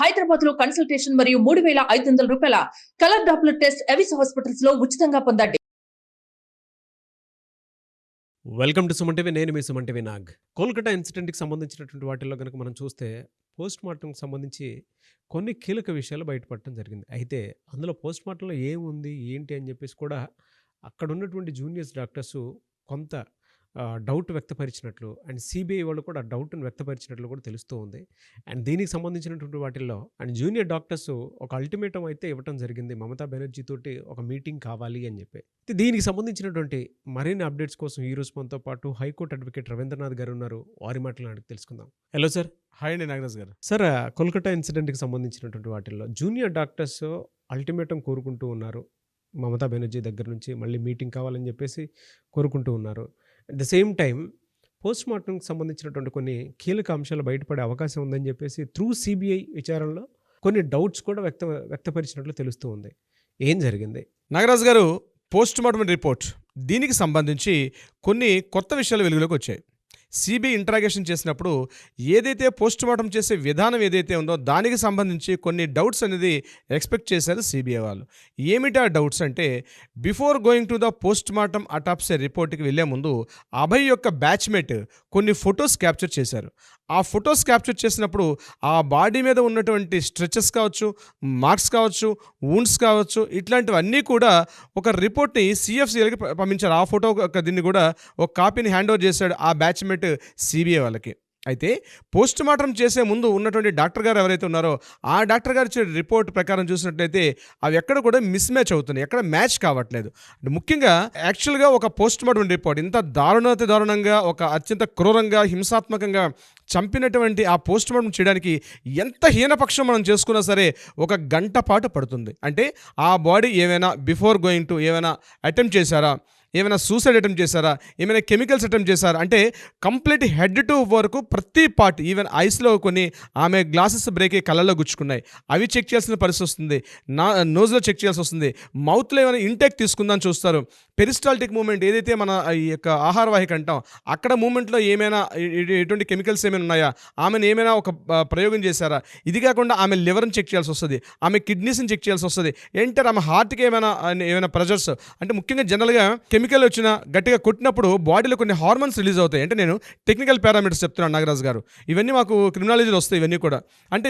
హైదరాబాద్ లో కన్సల్టేషన్ మరియు 3,500 రూపాయల colour Doppler test Avis hospitals లో ఉచితంగా పొందండి. Welcome to Suman TV. నేను మీ సుమన్ టీవీ నాగ్. కోల్కతా ఇన్సిడెంట్కి సంబంధించినటువంటి వాటిల్లో కనుక మనం చూస్తే పోస్ట్ మార్టంకి సంబంధించి కొన్ని కీలక విషయాలు బయటపడటం జరిగింది. అయితే అందులో పోస్ట్ మార్టంలో ఏముంది ఏంటి అని చెప్పేసి కూడా అక్కడ ఉన్నటువంటి జూనియర్స్ డాక్టర్స్ కొంత డౌట్ వ్యక్తపరిచినట్లు అండ్ సిబిఐ వాళ్ళు కూడా డౌట్ని వ్యక్తపరిచినట్లు కూడా తెలుస్తూ ఉంది. అండ్ దీనికి సంబంధించినటువంటి వాటిల్లో అండ్ జూనియర్ డాక్టర్స్ ఒక అల్టిమేటం అయితే ఇవ్వటం జరిగింది మమతా బెనర్జీ తోటి, ఒక మీటింగ్ కావాలి అని చెప్పి. దీనికి సంబంధించినటువంటి మరిన్ని అప్డేట్స్ కోసం ఈ రోజు మనతో పాటు హైకోర్టు అడ్వకేట్ రవీంద్రనాథ్ గారు ఉన్నారు. వారి మాటలు అడిగి తెలుసుకుందాం. Hello sir. హాయ్ అండి నాగరాజ్ గారు. సార్, కోల్కతా ఇన్సిడెంట్కి సంబంధించినటువంటి వాటిల్లో జూనియర్ డాక్టర్స్ అల్టిమేటం కోరుకుంటూ ఉన్నారు. మమతా బెనర్జీ దగ్గర నుంచి మళ్ళీ మీటింగ్ కావాలని చెప్పేసి కోరుకుంటూ ఉన్నారు. At the same time post మార్టంకి సంబంధించినటువంటి కొన్ని కీలక అంశాలు బయటపడే అవకాశం ఉందని చెప్పేసి త్రూ సిబిఐ విచారణలో కొన్ని డౌట్స్ కూడా వ్యక్తపరిచినట్లు తెలుస్తూ ఉంది. ఏం జరిగింది? నాగరాజ్ గారు, పోస్ట్ మార్టం రిపోర్ట్ దీనికి సంబంధించి కొన్ని కొత్త విషయాలు వెలుగులోకి వచ్చాయి. సిబిఐ ఇంట్రాగేషన్ చేసినప్పుడు ఏదైతే పోస్ట్ మార్టం చేసే విధానం ఏదైతే ఉందో దానికి సంబంధించి కొన్ని డౌట్స్ అనేది ఎక్స్పెక్ట్ చేశారు సిబిఐ వాళ్ళు. ఏమిటా డౌట్స్ అంటే, before going to the post mortem autopsy రిపోర్ట్కి వెళ్ళే ముందు అభయ్ యొక్క బ్యాచ్మేట్ కొన్ని ఫొటోస్ క్యాప్చర్ చేశారు. ఆ ఫొటోస్ క్యాప్చర్ చేసినప్పుడు ఆ బాడీ మీద ఉన్నటువంటి స్ట్రెచెస్ కావచ్చు, మార్క్స్ కావచ్చు, వూండ్స్ కావచ్చు, ఇట్లాంటివన్నీ కూడా ఒక రిపోర్ట్ని సిఎఫ్సిఎల్కి పంపించారు. ఆ ఫోటో దీన్ని కూడా ఒక కాపీని హ్యాండ్ ఓవర్ చేశాడు ఆ బ్యాచ్మేట్ సిబిఐ వాళ్ళకి. అయితే పోస్ట్ మార్టం చేసే ముందు ఉన్నటువంటి డాక్టర్ గారు ఎవరైతే ఉన్నారో ఆ డాక్టర్ గారు ఇచ్చే రిపోర్ట్ ప్రకారం చూసినట్లయితే అవి ఎక్కడ కూడా మిస్ మ్యాచ్ అవుతున్నాయి, ఎక్కడ మ్యాచ్ కావట్లేదు. ముఖ్యంగా యాక్చువల్గా ఒక పోస్ట్ మార్టం రిపోర్ట్ ఇంత దారుణంగా, ఒక అత్యంత క్రూరంగా, హింసాత్మకంగా చంపినటువంటి ఆ పోస్ట్ మార్టం చేయడానికి ఎంత హీనపక్షం మనం చేసుకున్నా సరే 1 గంట పాటు పడుతుంది. అంటే ఆ బాడీ ఏమైనా బిఫోర్ గోయింగ్ టు ఏమైనా అటెంప్ట్ చేశారా, ఏమైనా సూసైడ్ అటెంప్ట్ చేశారా, ఏమైనా కెమికల్స్ అటెంప్ట్ చేశారా, అంటే కంప్లీట్ హెడ్ టు వరకు ప్రతి పార్ట్, ఈవెన్ ఐస్లో కొన్ని ఆమె గ్లాసెస్ బ్రేక్ అయ్యి కళ్ళల్లో గుచ్చుకున్నాయి, అవి చెక్ చేయాల్సిన పరిస్థితి వస్తుంది. నోజ్లో చెక్ చేయాల్సి వస్తుంది. మౌత్లో ఏమైనా ఇంటేక్ తీసుకుందని చూస్తారు. పెరిస్టాల్టిక్ మూమెంట్ ఏదైతే మన ఈ యొక్క ఆహారవాహిక అంటాం, అక్కడ మూమెంట్లో ఏమైనా ఎటువంటి కెమికల్స్ ఏమైనా ఉన్నాయా, ఆమెను ఏమైనా ఒక ప్రయోగం చేశారా, ఇది కాకుండా ఆమె లివర్ని చెక్ చేయాల్సి వస్తుంది, ఆమె కిడ్నీస్ని చెక్ చేయాల్సి వస్తుంది, ఏంటంటే ఆమె హార్ట్కి ఏమైనా ప్రెజర్స్, అంటే ముఖ్యంగా జనరల్గా కెమికల్ వచ్చిన గట్టిగా కొట్టినప్పుడు బాడీలో కొన్ని హార్మోన్స్ రిలీజ్ అవుతాయి. అంటే నేను టెక్నికల్ పారామీటర్స్ చెప్తున్నాను నాగరాజ్ గారు, ఇవన్నీ మాకు క్రిమినాలజీలో వస్తాయి. ఇవన్నీ కూడా అంటే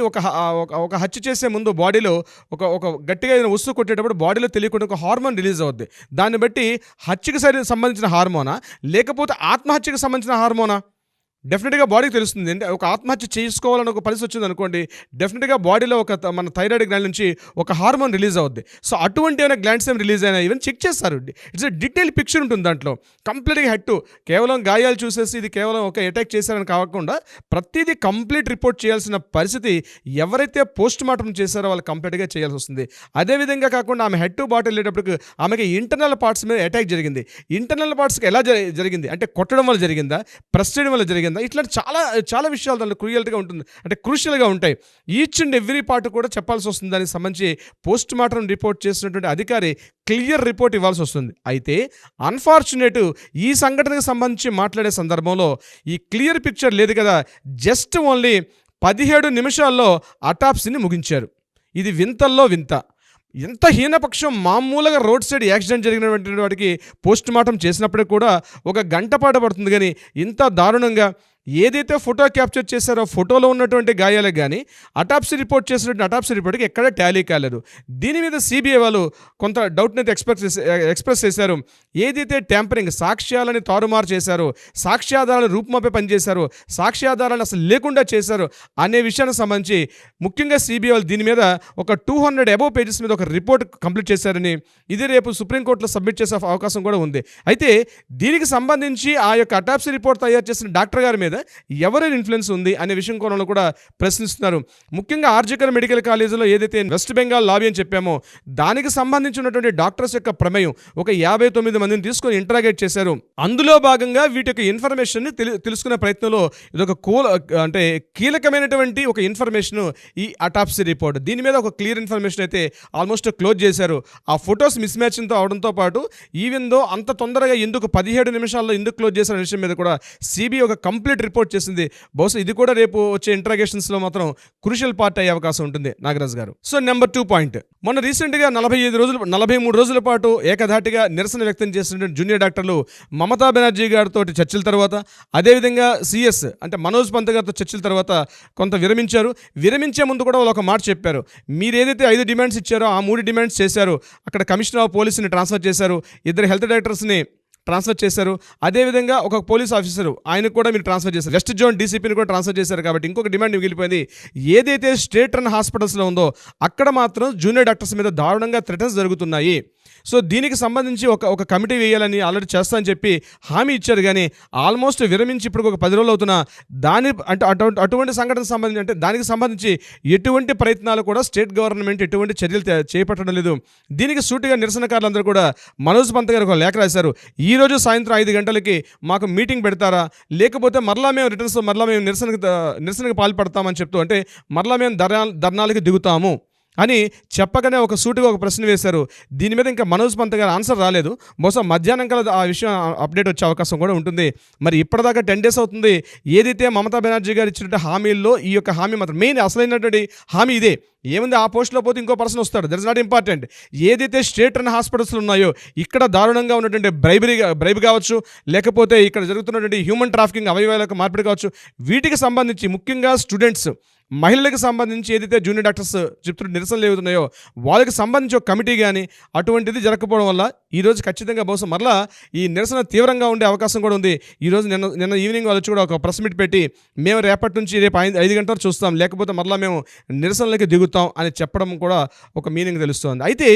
ఒక హత్య చేసే ముందు బాడీలో ఒక గట్టిగా ఏదైనా వస్తువు కొట్టేటప్పుడు బాడీలో తెలియకుండా ఒక హార్మోన్ రిలీజ్ అవుద్ది. దాన్ని బట్టి హత్యకి సంబంధించిన హార్మోనా లేకపోతే ఆత్మహత్యకు సంబంధించిన హార్మోనా డెఫినెట్గా బాడీకి తెలుస్తుంది. అంటే ఒక ఆత్మహత్య చేసుకోవాలని ఒక పరిస్థితి వచ్చింది అనుకోండి, డెఫినెట్గా బాడీలో మన థైరాయిడ్ గ్లాండ్ నుంచి ఒక హార్మోన్ రిలీజ్ అవుద్ది. సో అటువంటి ఏమైనా గ్లాండ్స్ ఏమైనా రిలీజ్ అయినా ఈవెన్ చెక్ చేస్తారు. ఇట్స్ డీటెయిల్ పిక్చర్ ఉంటుంది దాంట్లో. కంప్లీట్గా హెడ్ టు కేవలం గాయాలు చూసేసి ఇది కేవలం ఒక అటాక్ చేశారని కాకుండా ప్రతిదీ కంప్లీట్ రిపోర్ట్ చేయాల్సిన పరిస్థితి ఎవరైతే పోస్ట్ మార్టం చేశారో వాళ్ళు కంప్లీట్గా చేయాల్సి వస్తుంది. అదేవిధంగా కాకుండా ఆమె హెడ్ టు బాడీ వెళ్ళేటప్పటికి ఆమెకి ఇంటర్నల్ పార్ట్స్ మీద అటాక్ జరిగింది. ఇంటర్నల్ పార్ట్స్కి ఎలా జరిగింది అంటే కొట్టడం వల్ల జరిగిందా, ప్రెస్ చేయడం వల్ల జరిగిందా, ఇట్లాంటి చాలా విషయాలు దాంట్లో క్రూయల్గా ఉంటుంది, అంటే క్రూషియల్గా ఉంటాయి. ఈచ్ అండ్ ఎవ్రీ పార్ట్ కూడా చెప్పాల్సి వస్తుంది. దానికి సంబంధించి పోస్ట్ మార్టం రిపోర్ట్ చేసినటువంటి అధికారి క్లియర్ రిపోర్ట్ ఇవ్వాల్సి వస్తుంది. అయితే అన్ఫార్చునేట్ ఈ సంఘటనకు సంబంధించి మాట్లాడే సందర్భంలో ఈ క్లియర్ పిక్చర్ లేదు కదా, జస్ట్ ఓన్లీ 17 నిమిషాల్లో అటాప్సీని ముగించారు. ఇది వింతల్లో వింత. ఎంత హీనపక్షం, మామూలుగా రోడ్ సైడ్ యాక్సిడెంట్ జరిగినటువంటి వాటికి పోస్ట్ మార్టం చేసినప్పటికీ కూడా 1 గంట పాటు పడుతుంది. కానీ ఇంత దారుణంగా ఏదైతే ఫోటో క్యాప్చర్ చేశారో ఫోటోలో ఉన్నటువంటి గాయాలకు కానీ అటాప్సీ రిపోర్ట్ చేసినటువంటి అటాప్సీ రిపోర్ట్కి ఎక్కడ టాలీ కాలేదు. దీని మీద సిబిఐ వాళ్ళు కొంత డౌట్ని అయితే ఎక్స్ప్రెస్ చేశారు. ఏదైతే ట్యాంపరింగ్, సాక్ష్యాలని తారుమారు చేశారో, సాక్ష్యాధారాలను రూపుమాపే పనిచేశారో, సాక్ష్యాధారాలను అసలు లేకుండా చేశారు అనే విషయానికి సంబంధించి ముఖ్యంగా సిబిఐ వాళ్ళు దీని మీద ఒక 200 అబోవ్ పేజెస్ మీద ఒక రిపోర్ట్ కంప్లీట్ చేశారని, ఇది రేపు సుప్రీంకోర్టులో సబ్మిట్ చేసే అవకాశం కూడా ఉంది. అయితే దీనికి సంబంధించి ఆ యొక్క అటాప్సీ రిపోర్ట్ తయారు చేసిన డాక్టర్ గారి మీద ఎవరైనా ఇన్ఫ్లుయెన్స్ ఉంది అనే విషయం కోణంలో కూడా ప్రశ్నిస్తున్నారు. ముఖ్యంగా ఆర్జికర్ మెడికల్ కాలేజీలో ఏదైతే వెస్ట్ బెంగాల్ లాబీ అని చెప్పామో దానికి సంబంధించినటువంటి డాక్టర్స్ యొక్క ప్రమేయం ఒక 59 మందిని తీసుకొని ఇంటరాగేట్ చేశారు. అందులో భాగంగా వీటి యొక్క ఇన్ఫర్మేషన్ తెలుసుకునే ప్రయత్నంలో ఇదొక అంటే కీలకమైనటువంటి ఒక ఇన్ఫర్మేషన్ ఈ అటాప్సీ రిపోర్ట్. దీని మీద ఒక క్లియర్ ఇన్ఫర్మేషన్ అయితే ఆల్మోస్ట్ క్లోజ్ చేశారు. ఆ ఫొటోస్ మిస్ మ్యాచింగ్తో అవడంతో పాటు ఈవెన్ దో అంత తొందరగా ఎందుకు 17 నిమిషాల్లో ఎందుకు క్లోజ్ చేసిన విషయం మీద కూడా సిబిఐ ఒక కంప్లీట్ రిపోర్ట్ చేసింది. బహుశా ఇది కూడా రేపు వచ్చే ఇంట్రాగేషన్స్లో మాత్రం క్రూషియల్ పార్ట్ అయ్యే అవకాశం ఉంటుంది నాగరాజ్ గారు. సో నెంబర్ 2 పాయింట్, మొన్న రీసెంట్గా 43 రోజుల పాటు ఏకధాటిగా నిరసన వ్యక్తం చేసిన జూనియర్ డాక్టర్లు మమతా బెనర్జీ గారితో చర్చల తర్వాత, అదేవిధంగా సిఎస్ అంటే మనోజ్ పంత్ గారితో చర్చల తర్వాత కొంత విరమించారు. విరమించే ముందు కూడా వాళ్ళు ఒక మాట చెప్పారు, మీరు ఏదైతే 5 డిమాండ్స్ ఇచ్చారో ఆ 3 డిమాండ్స్ చేశారు. అక్కడ కమిషనర్ ఆఫ్ పోలీసుని ట్రాన్స్ఫర్ చేశారు, 2 హెల్త్ డైరెక్టర్స్ని ట్రాన్స్ఫర్ చేశారు, అదేవిధంగా ఒక పోలీస్ ఆఫీసర్ ఆయనకు కూడా మీరు ట్రాన్స్ఫర్ చేశారు, వెస్ట్ జోన్ డీసీపీని కూడా ట్రాన్స్ఫర్ చేశారు. కాబట్టి ఇంకొక డిమాండ్ మిగిలిపోయింది, ఏదైతే స్టేట్ రన్ హాస్పిటల్స్లో ఉందో అక్కడ మాత్రం జూనియర్ డాక్టర్స్ మీద దారుణంగా థ్రెటన్స్ జరుగుతున్నాయి. సో దీనికి సంబంధించి ఒక కమిటీ వేయాలని ఆల్రెడీ చేస్తా అని చెప్పి హామీ ఇచ్చారు. కానీ ఆల్మోస్ట్ విరమించి ఇప్పుడు ఒక 10 రోజులు అవుతున్నా అటువంటి సంఘటనకు సంబంధించి అంటే దానికి సంబంధించి ఎటువంటి ప్రయత్నాలు కూడా స్టేట్ గవర్నమెంట్ ఎటువంటి చర్యలు చేపట్టడం లేదు. దీనికి సూటిగా నిరసనకారులందరూ కూడా మనోజ్ పంత్ గారికి ఒక లేఖ రాశారు. ఈ రోజు సాయంత్రం 5 గంటలకి మాకు మీటింగ్ పెడతారా, లేకపోతే మరలా మేము రిటర్న్స్ మరలా మేము నిరసనకు పాల్పడతామని చెప్తూ, అంటే మరలా మేము ధర్నాలకి దిగుతాము అని చెప్పగానే ఒక సూటిగా ఒక ప్రశ్న వేశారు. దీని మీద ఇంకా మనోజ్ పంత్ గారు ఆన్సర్ రాలేదు. బహుశా మధ్యాహ్నం కల్లా ఆ విషయం అప్డేట్ వచ్చే అవకాశం కూడా ఉంటుంది. మరి ఇప్పటిదాకా 10 days అవుతుంది. ఏదైతే మమతా బెనర్జీ గారు ఇచ్చినట్టు హామీల్లో ఈ యొక్క హామీ మాత్రం మెయిన్ అసలైనటువంటి హామీ ఇదే. ఏముంది, ఆ పోస్టులో పోతే ఇంకో పర్సన్ వస్తాడు, దట్ ఇస్ నాట్ ఇంపార్టెంట్. ఏదైతే స్టేట్ రన్ హాస్పిటల్స్లో ఉన్నాయో ఇక్కడ దారుణంగా ఉన్నటువంటి బ్రైబ్ కావచ్చు, లేకపోతే ఇక్కడ జరుగుతున్నటువంటి హ్యూమన్ ట్రాఫికింగ్, అవయవాలకు మార్పిడి కావచ్చు, వీటికి సంబంధించి ముఖ్యంగా స్టూడెంట్స్, మహిళలకు సంబంధించి ఏదైతే జూనియర్ డాక్టర్స్ చెప్తున్న నిరసనలు ఏవుతున్నాయో వాళ్ళకి సంబంధించి ఒక కమిటీ కానీ అటువంటిది జరగకపోవడం వల్ల ఈరోజు ఖచ్చితంగా బహుశా మరలా ఈ నిరసన తీవ్రంగా ఉండే అవకాశం కూడా ఉంది. ఈరోజు నిన్న ఈవినింగ్ వాళ్ళు వచ్చి కూడా ఒక ప్రెస్ మీట్ పెట్టి మేము రేపటి నుంచి రేపు 5 గంటలు చూస్తాం, లేకపోతే మరలా మేము నిరసనలకి దిగుతాం అని చెప్పడం కూడా ఒక మీనింగ్ తెలుస్తుంది. అయితే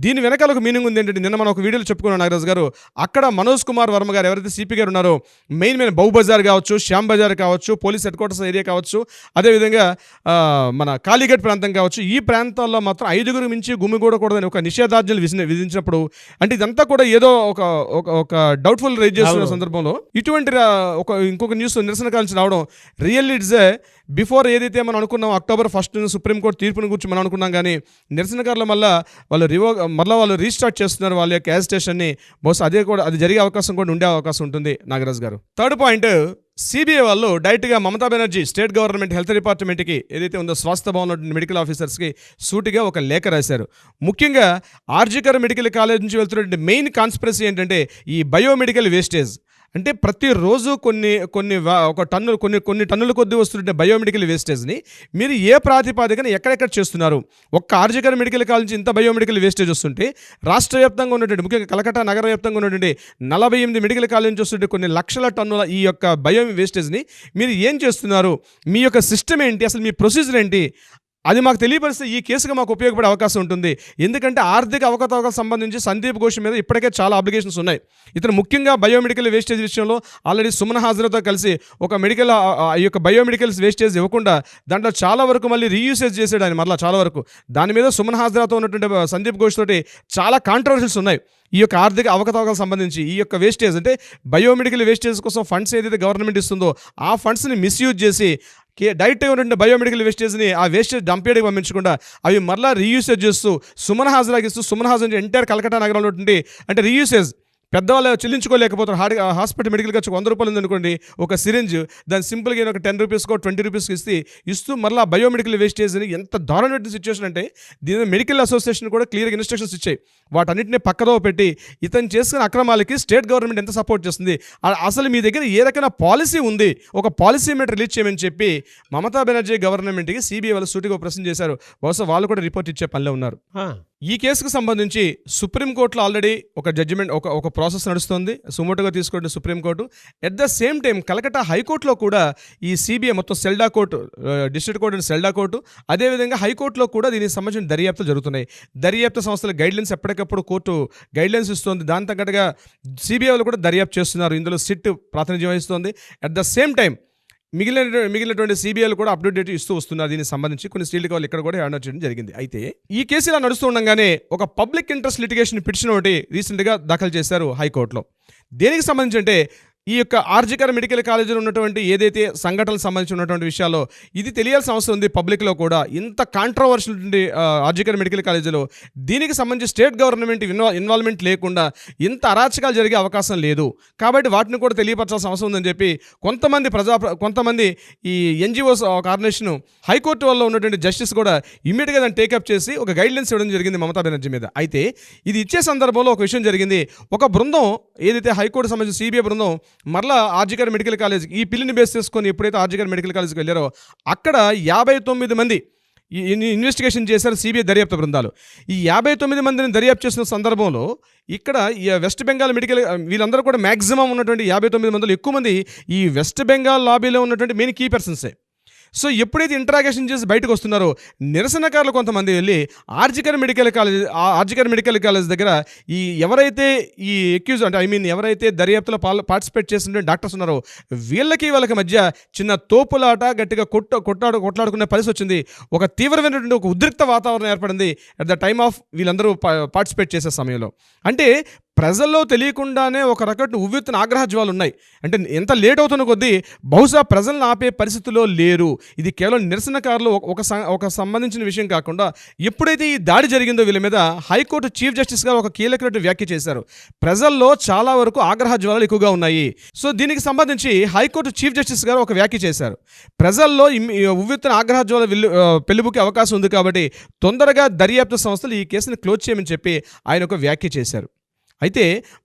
దీని వెనకాల ఒక మీనింగ్ ఉంది ఏంటంటే, నిన్న మనం ఒక వీడియోలో చెప్పుకున్నాం నాగరాజు గారు, అక్కడ మనోజ్ కుమార్ వర్మ గారు ఎవరైతే సిపి గారు ఉన్నారో మెయిన్ బౌ బజార్ కావచ్చు, శ్యామ్ బజార్ కావచ్చు, పోలీస్ హెడ్ క్వార్టర్స్ ఏరియా కావచ్చు, అదేవిధంగా మన కాళీఘట్ ప్రాంతం కావచ్చు, ఈ ప్రాంతాల్లో మాత్రం 5గురు మించి గుమిగూడకూడదని ఒక నిషేధాజ్ఞలు విధించినప్పుడు, అంటే ఇదంతా కూడా ఏదో ఒక డౌట్ఫుల్ రైజ్ చేస్తున్న సందర్భంలో ఇటువంటి ఇంకొక న్యూస్ నిరసనకాల రావడం రియల్లీ ఇట్స్ బిఫోర్ ఏదైతే మనం అనుకున్నాం October 1 సుప్రీంకోర్టు తీర్పుని గురించి మనం అనుకున్నాం. కానీ నిరసనకారుల వాళ్ళు రీస్టార్ట్ చేస్తున్నారు వాళ్ళ యొక్క యాజిటేషన్ని. బహుశా అది జరిగే అవకాశం కూడా ఉండే అవకాశం ఉంటుంది నాగరాజ్ గారు. 3rd పాయింట్, సిబిఐ వాళ్ళు డైరెక్ట్గా Mamata Banerjee state government health డిపార్ట్మెంట్కి ఏదైతే ఉందో స్వాస్థ్య భవన్ మెడికల్ ఆఫీసర్స్కి సూటిగా ఒక లేఖ రాశారు. ముఖ్యంగా ఆర్జికర్ మెడికల్ కాలేజ్ నుంచి వెళ్తున్నటువంటి మెయిన్ కాన్స్పిరసీ ఏంటంటే ఈ బయోమెడికల్ వేస్టేజ్. అంటే ప్రతిరోజు కొన్ని టన్నుల కొద్దీ వస్తున్న బయోమెడికల్ వేస్టేజ్ని మీరు ఏ ప్రాతిపాదికన ఎక్కడెక్కడ చేస్తున్నారు? ఒక్క ఆర్జికర్ మెడికల్ కాలేజ్ నుంచి ఇంత బయోమెడికల్ వేస్టేజ్ వస్తుంటే రాష్ట్ర వ్యాప్తంగా ఉన్నటువంటి, ముఖ్యంగా కలకట్టా నగర వ్యాప్తంగా ఉన్నటువంటి 48 మెడికల్ కాలేజ్ నుంచి వస్తుంటే కొన్ని లక్షల టన్నుల ఈ యొక్క బయో వేస్టేజ్ని మీరు ఏం చేస్తున్నారు? మీ యొక్క సిస్టమ్ ఏంటి? అసలు మీ ప్రొసీజర్ ఏంటి? అది మాకు తెలియపరిస్తే ఈ కేసుగా మాకు ఉపయోగపడే అవకాశం ఉంటుంది. ఎందుకంటే ఆర్థిక అవకతవకలకు సంబంధించి సందీప్ ఘోష్ మీద ఇప్పటికే చాలా అప్లికేషన్స్ ఉన్నాయి. ఇతను ముఖ్యంగా బయోమెడికల్ వేస్టేజ్ విషయంలో ఆల్రెడీ సుమన్ హాజరాతో కలిసి ఒక మెడికల్ ఈ యొక్క బయోమెడికల్స్ వేస్టేజ్ ఇవ్వకుండా దాంట్లో చాలా వరకు మళ్ళీ రీయూసేజ్ చేసాడు ఆయన. మళ్ళీ చాలా వరకు దాని మీద సుమన్ హాజరాతో ఉన్నటువంటి సందీప్ ఘోష్ తోటి చాలా కాంట్రవర్షియల్స్ ఉన్నాయి. ఈ యొక్క ఆర్థిక అవకతవకలకు సంబంధించి ఈ యొక్క వేస్టేజ్ అంటే బయోమెడికల్ వేస్టేజ్ కోసం ఫండ్స్ ఏదైతే గవర్నమెంట్ ఇస్తుందో ఆ ఫండ్స్ని మిస్యూజ్ చేసి డైరెక్ట్గా ఉన్నటువంటి బయోమెడికల్ వేస్టేజ్ని ఆ వేస్టేజ్ డంపేడ్కి పంపించకుండా అవి మరలా రీయూసేజ్ చేస్తూ సుమన్ హాజరాకి ఇస్తూ సుమన్ హాజర్ ఎంటైర్ కలకట్టా నగరంలో ఉన్నటువంటి అంటే రీయూసేజ్ పెద్దవాళ్ళు చెల్లించుకోలేకపోతారు. హాస్పిటల్ మెడికల్ ఖర్చు 100 రూపాయలు ఉందనుకోండి, ఒక సిరింజ్ దాన్ని సింపుల్గా ఒక 10 రూపీస్కో 20 రూపీస్కి ఇస్తూ మరలా బయోమెడికల్ వేస్టేజ్ని ఎంత దారుణమైన సిచ్యువేషన్ అంటే దీని మెడికల్ అసోసియేషన్ కూడా క్లియర్గా ఇన్స్ట్రక్షన్స్ ఇచ్చాయి. వాటన్నింటినీ పక్కదో పెట్టి ఇతను చేసుకున్న అక్రమాలకి స్టేట్ గవర్నమెంట్ ఎంత సపోర్ట్ చేస్తుంది, అసలు మీ దగ్గర ఏ రకమైన పాలసీ ఉంది, ఒక పాలసీ మీద రిలీజ్ చేయమని చెప్పి మమతా బెనర్జీ గవర్నమెంట్కి సిబిఐ వాళ్ళు సూటిగా ప్రశ్న చేశారు. బహుశా వాళ్ళు కూడా రిపోర్ట్ ఇచ్చే పనిలో ఉన్నారు. ఈ కేసుకు సంబంధించి సుప్రీంకోర్టులో ఆల్రెడీ ఒక జడ్జిమెంట్ ఒక ప్రాసెస్ నడుస్తుంది, సుమోటోగా తీసుకుంటే supreme court. At the same time Calcutta హైకోర్టులో కూడా ఈ సిబిఐ మొత్తం Sealdah court, district court and Sealdah court, అదేవిధంగా హైకోర్టులో కూడా దీనికి సంబంధించిన దర్యాప్తులు జరుగుతున్నాయి. దర్యాప్తు సంస్థల గైడ్లైన్స్ ఎప్పటికప్పుడు కోర్టు గైడ్లైన్స్ ఇస్తుంది, దాని తగ్గట్టుగా సిబిఐ వాళ్ళు కూడా దర్యాప్తు చేస్తున్నారు. ఇందులో సిట్ ప్రాతినిధ్యం వహిస్తుంది. అట్ ద సేమ్ టైం మిగిలినటువంటి సిబిఐలు కూడా అప్డేట్ ఇస్తూ వస్తున్నారు. దీనికి సంబంధించి కొన్ని స్టీల్ కవర్లు ఇక్కడ కూడా హ్యాండ్ చేయడం జరిగింది. అయితే ఈ కేసు ఇలా నడుస్తూ ఉండగానే ఒక పబ్లిక్ ఇంట్రెస్ట్ లిటిగేషన్ పిటిషన్ ఒకటి రీసెంట్గా దాఖలు చేశారు హైకోర్టులో. దేనికి సంబంధించి అంటే ఈ యొక్క ఆర్జికర్ మెడికల్ కాలేజీలో ఉన్నటువంటి ఏదైతే సంఘటనలకు సంబంధించి ఉన్నటువంటి విషయాల్లో ఇది తెలియాల్సిన అవసరం ఉంది పబ్లిక్లో కూడా. ఇంత కాంట్రవర్షియల్ ఆర్జికర్ మెడికల్ కాలేజీలో దీనికి సంబంధించి స్టేట్ గవర్నమెంట్ ఇన్వాల్వ్మెంట్ లేకుండా ఇంత అరాచకాలు జరిగే అవకాశం లేదు. కాబట్టి వాటిని కూడా తెలియపరచాల్సిన అవసరం ఉందని చెప్పి కొంతమంది ఈ ఎన్జిఓస్ ఆర్గనైజేషన్ హైకోర్టు వల్ల ఉన్నటువంటి జస్టిస్ కూడా ఇమ్మీడియట్గా దాన్ని టేకప్ చేసి ఒక గైడ్లైన్స్ ఇవ్వడం జరిగింది మమతా బెనర్జీ మీద. అయితే ఇది ఇచ్చే సందర్భంలో ఒక విషయం జరిగింది. ఒక బృందం ఏదైతే హైకోర్టు సంబంధించిన సిబిఐ బృందం మరలా ఆర్జికర్ మెడికల్ కాలేజ్ ఈ పిల్లిని బేస్ చేసుకొని ఎప్పుడైతే ఆర్జికర్ మెడికల్ కాలేజ్కి వెళ్ళారో అక్కడ 59 మంది ఇన్వెస్టిగేషన్ చేశారు సిబిఐ దర్యాప్తు బృందాలు. ఈ 59 మందిని దర్యాప్తు చేసిన సందర్భంలో ఇక్కడ వెస్ట్ బెంగాల్ మెడికల్ వీళ్ళందరూ కూడా మ్యాక్సిమం ఉన్నటువంటి 59 మందిలో ఎక్కువ మంది ఈ వెస్ట్ బెంగాల్ లాబీలో ఉన్నటువంటి మెయిన్ కీ పర్సన్సే. సో ఎప్పుడైతే ఇంటరాగేషన్ చేసి బయటకు వస్తున్నారో నిరసనకారులు కొంతమంది వెళ్ళి ఆర్జికర్ మెడికల్ కాలేజ్ దగ్గర ఈ ఎవరైతే ఈ ఎక్యూజ్ అంటే ఎవరైతే దర్యాప్తులో పార్టిసిపేట్ చేసిన డాక్టర్స్ ఉన్నారో వీళ్ళకి మధ్య చిన్న తోపులాట గట్టిగా కొట్లాడుకునే పరిస్థితి వచ్చింది. ఒక తీవ్రమైనటువంటి ఒక ఉద్రిక్త వాతావరణం ఏర్పడింది అట్ ద టైమ్ ఆఫ్ వీళ్ళందరూ పార్టిసిపేట్ చేసే సమయంలో. అంటే ప్రజల్లో తెలియకుండానే ఒక రకమైన ఉవ్వెత్తున ఆగ్రహజ్వాలు ఉన్నాయి. అంటే ఎంత లేట్ అవుతున్న కొద్దీ బహుశా ప్రజలను ఆపే పరిస్థితిలో లేరు. ఇది కేవలం నిరసనకారులు ఒక సంబంధించిన విషయం కాకుండా ఎప్పుడైతే ఈ దాడి జరిగిందో వీళ్ళ మీద హైకోర్టు చీఫ్ జస్టిస్ గారు ఒక కీలకమైన వ్యాఖ్య చేశారు. ప్రజల్లో చాలా వరకు ఆగ్రహజ్వాలు ఎక్కువగా ఉన్నాయి. సో దీనికి సంబంధించి హైకోర్టు చీఫ్ జస్టిస్ గారు ఒక వ్యాఖ్య చేశారు. ప్రజల్లో ఉవ్వెత్తున ఆగ్రహజ్వాలు పెళ్లిబుకే అవకాశం ఉంది కాబట్టి తొందరగా దర్యాప్తు సంస్థలు ఈ కేసుని క్లోజ్ చేయమని చెప్పి ఆయన ఒక వ్యాఖ్య చేశారు. అయితే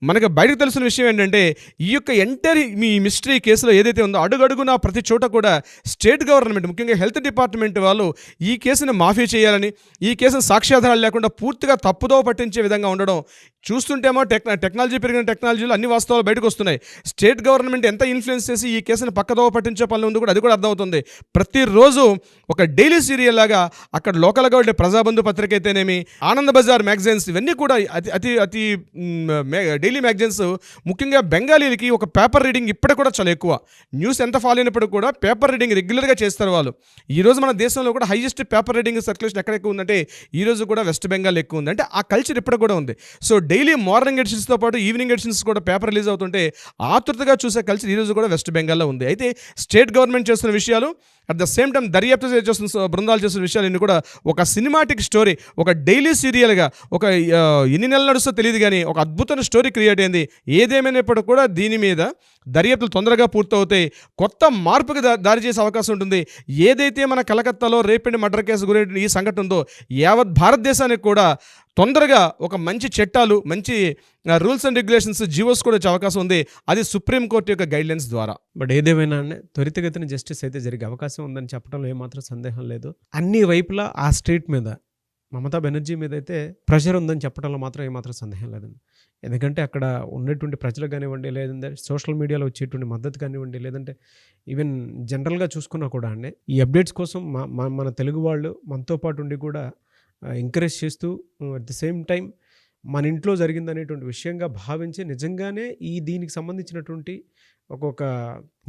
మనకు బయటకు తెలిసిన విషయం ఏంటంటే ఈ యొక్క ఎంటైర్ మీ మిస్టరీ కేసులో ఏదైతే ఉందో అడుగడుగునా ప్రతి చోట కూడా స్టేట్ గవర్నమెంట్ ముఖ్యంగా హెల్త్ డిపార్ట్మెంట్ వాళ్ళు ఈ కేసుని మాఫీ చేయాలని, ఈ కేసును సాక్ష్యాధారాలు లేకుండా పూర్తిగా తప్పుదోవ పట్టించే విధంగా ఉండడం చూస్తుంటేమో టెక్నాలజీ పెరిగిన టెక్నాలజీలో అన్ని వాస్తవాలు బయటకు వస్తున్నాయి. స్టేట్ గవర్నమెంట్ ఎంత ఇన్ఫ్లుయెన్స్ చేసి ఈ కేసును పక్కదోవ పట్టించే పనులు ఉంది కూడా అది కూడా అర్థమవుతుంది. ప్రతిరోజు ఒక డైలీ సీరియల్ లాగా అక్కడ లోకల్గా ఉండే ప్రజాబంధు పత్రిక అయితేనేమి, ఆనంద్ బజార్ మ్యాగజైన్స్ ఇవన్నీ కూడా అతి డైలీ మ్యాగజైన్స్ ముఖ్యంగా బెంగాలీలకి ఒక పేపర్ రీడింగ్ ఇప్పటికి కూడా చాలా ఎక్కువ. న్యూస్ ఎంత ఫాలో అయినప్పుడు కూడా పేపర్ రీడింగ్ రెగ్యులర్గా చేస్తారు వాళ్ళు. ఈరోజు మన దేశంలో కూడా హైయెస్ట్ పేపర్ రీడింగ్ సర్క్యులేషన్ ఎక్కడ ఎక్కువ ఉందంటే ఈరోజు కూడా వెస్ట్ బెంగాల్ ఎక్కువ ఉంది. అంటే ఆ కల్చర్ ఇప్పటికి కూడా ఉంది. సో డైలీ మార్నింగ్ ఎడిషన్స్తో పాటు ఈవినింగ్ ఎడిషన్స్ కూడా పేపర్ రిలీజ్ అవుతుంటే ఆతృతగా చూసే కల్చర్ ఈరోజు కూడా వెస్ట్ బెంగాల్లో ఉంది. అయితే స్టేట్ గవర్నమెంట్ చేస్తున్న విషయాలు అట్ ద సేమ్ టైం దర్యాప్తు చేస్తున్న బృందాలు చేస్తున్న విషయాలన్నీ కూడా ఒక సినిమాటిక్ స్టోరీ, ఒక డైలీ సీరియల్గా ఒక ఎన్ని నెలలు నడుస్తో తెలియదు కానీ ఒక అద్భుతమైన స్టోరీ క్రియేట్ అయింది. ఏదేమైనప్పుడు కూడా దీని మీద దర్యాప్తులు తొందరగా పూర్తవుతాయి. కొత్త మార్పుకి దారి చేసే అవకాశం ఉంటుంది. ఏదైతే మన కలకత్తాలో రేప్ అండ్ మర్డర్ కేసు గురైన ఈ సంఘటన ఉందో యావత్ భారతదేశానికి కూడా తొందరగా ఒక మంచి చట్టాలు, మంచి రూల్స్ అండ్ రెగ్యులేషన్స్, జీవోస్ కూడా వచ్చే అవకాశం ఉంది. అది సుప్రీంకోర్టు యొక్క గైడ్లైన్స్ ద్వారా. బట్ ఏదేమైనా త్వరితగతిన జస్టిస్ అయితే జరిగే అవకాశం ఉందని చెప్పడంలో ఏమాత్రం సందేహం లేదు. అన్ని వైపులా ఆ స్టేట్ మీద మమతా బెనర్జీ మీద అయితే ప్రెషర్ ఉందని చెప్పడంలో మాత్రం ఏమాత్రం సందేహం లేదండి. ఎందుకంటే అక్కడ ఉన్నటువంటి ప్రజలకు కానివ్వండి, లేదంటే సోషల్ మీడియాలో వచ్చేటువంటి మద్దతు కానివ్వండి, లేదంటే ఈవెన్ జనరల్గా చూసుకున్నా కూడా అండి ఈ అప్డేట్స్ కోసం మన తెలుగు వాళ్ళు మనతో పాటు ఉండి కూడా ఎంకరేజ్ చేస్తూ అట్ ద సేమ్ టైం మన ఇంట్లో జరిగిందనేటువంటి విషయంగా భావించి నిజంగానే దీనికి సంబంధించినటువంటి ఒక్కొక్క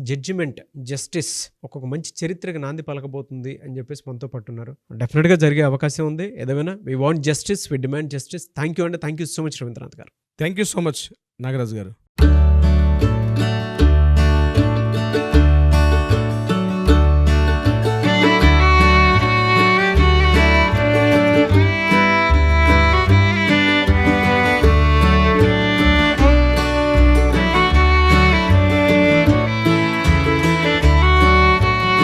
జడ్జిమెంట్, జస్టిస్ ఒక్కొక్క మంచి చరిత్రకి నాంది పలకబోతుంది అని చెప్పేసి మనతో పట్టున్నారు. డెఫినెట్గా జరిగే అవకాశం ఉంది. ఏదైనా we want justice, we demand justice. Thank you అండి. Thank you so much Ravindranath గారు. Thank you so much Nagaraju గారు.